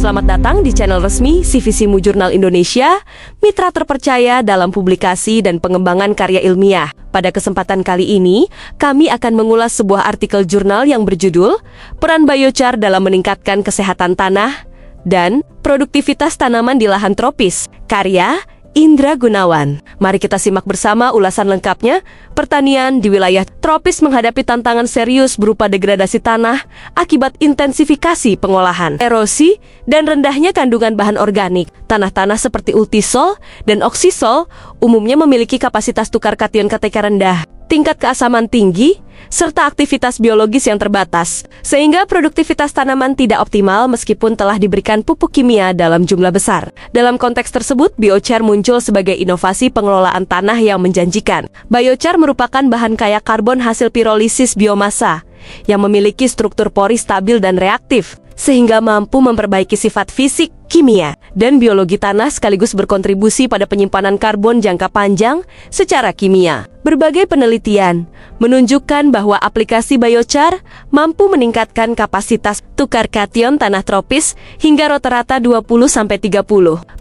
Selamat datang di channel resmi CVC Jurnal Indonesia, mitra terpercaya dalam publikasi dan pengembangan karya ilmiah. Pada kesempatan kali ini, kami akan mengulas sebuah artikel jurnal yang berjudul Peran Biochar dalam Meningkatkan Kesehatan Tanah dan Produktivitas Tanaman di Lahan Tropis, karya Indra Gunawan. Mari kita simak bersama ulasan lengkapnya. Pertanian di wilayah tropis menghadapi tantangan serius berupa degradasi tanah akibat intensifikasi pengolahan, erosi, dan rendahnya kandungan bahan organik. Tanah-tanah seperti ultisol dan oksisol umumnya memiliki kapasitas tukar kation KTK rendah, tingkat keasaman tinggi, serta aktivitas biologis yang terbatas, sehingga produktivitas tanaman tidak optimal meskipun telah diberikan pupuk kimia dalam jumlah besar. Dalam konteks tersebut, biochar muncul sebagai inovasi pengelolaan tanah yang menjanjikan. Biochar merupakan bahan kaya karbon hasil pirolisis biomasa yang memiliki struktur pori stabil dan reaktif, sehingga mampu memperbaiki sifat fisik, kimia, dan biologi tanah sekaligus berkontribusi pada penyimpanan karbon jangka panjang secara kimia. Berbagai penelitian menunjukkan bahwa aplikasi biochar mampu meningkatkan kapasitas tukar kation tanah tropis hingga rata-rata 20-30.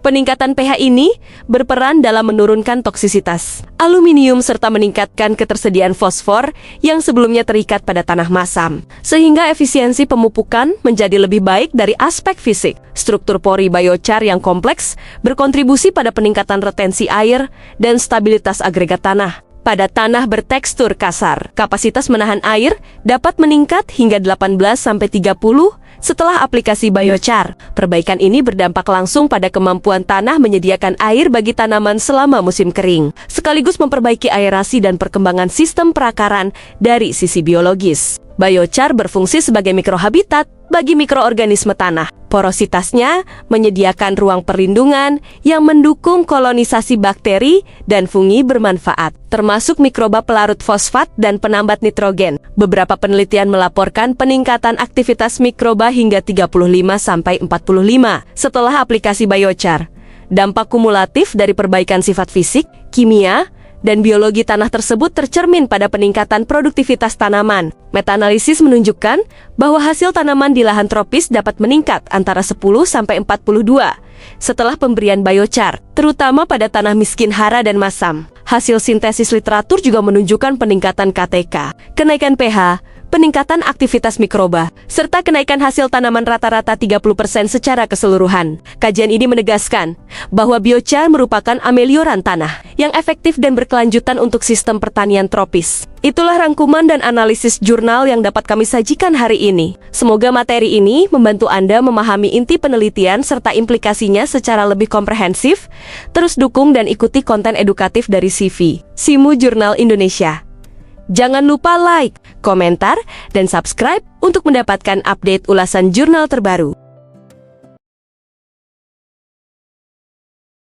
Peningkatan pH ini berperan dalam menurunkan toksisitas aluminium serta meningkatkan ketersediaan fosfor yang sebelumnya terikat pada tanah masam, sehingga efisiensi pemupukan menjadi lebih baik dari aspek fisik. Struktur pori biochar yang kompleks berkontribusi pada peningkatan retensi air dan stabilitas agregat tanah. Pada tanah bertekstur kasar, kapasitas menahan air dapat meningkat hingga 18-30 setelah aplikasi biochar. Perbaikan ini berdampak langsung pada kemampuan tanah menyediakan air bagi tanaman selama musim kering, sekaligus memperbaiki aerasi dan perkembangan sistem perakaran dari sisi biologis. Biochar berfungsi sebagai mikrohabitat bagi mikroorganisme tanah. Porositasnya menyediakan ruang perlindungan yang mendukung kolonisasi bakteri dan fungi bermanfaat, termasuk mikroba pelarut fosfat dan penambat nitrogen. Beberapa penelitian melaporkan peningkatan aktivitas mikroba hingga 35-45 setelah aplikasi biochar. Dampak kumulatif dari perbaikan sifat fisik, kimia, dan biologi tanah tersebut tercermin pada peningkatan produktivitas tanaman. Meta-analisis menunjukkan bahwa hasil tanaman di lahan tropis dapat meningkat antara 10-42 setelah pemberian biochar, terutama pada tanah miskin hara dan masam. Hasil sintesis literatur juga menunjukkan peningkatan KTK, kenaikan pH, peningkatan aktivitas mikroba, serta kenaikan hasil tanaman rata-rata 30% secara keseluruhan. Kajian ini menegaskan bahwa biochar merupakan amelioran tanah yang efektif dan berkelanjutan untuk sistem pertanian tropis. Itulah rangkuman dan analisis jurnal yang dapat kami sajikan hari ini. Semoga materi ini membantu Anda memahami inti penelitian serta implikasinya secara lebih komprehensif. Terus dukung dan ikuti konten edukatif dari CVC Jurnal Indonesia. Jangan lupa like, komentar, dan subscribe untuk mendapatkan update ulasan jurnal terbaru.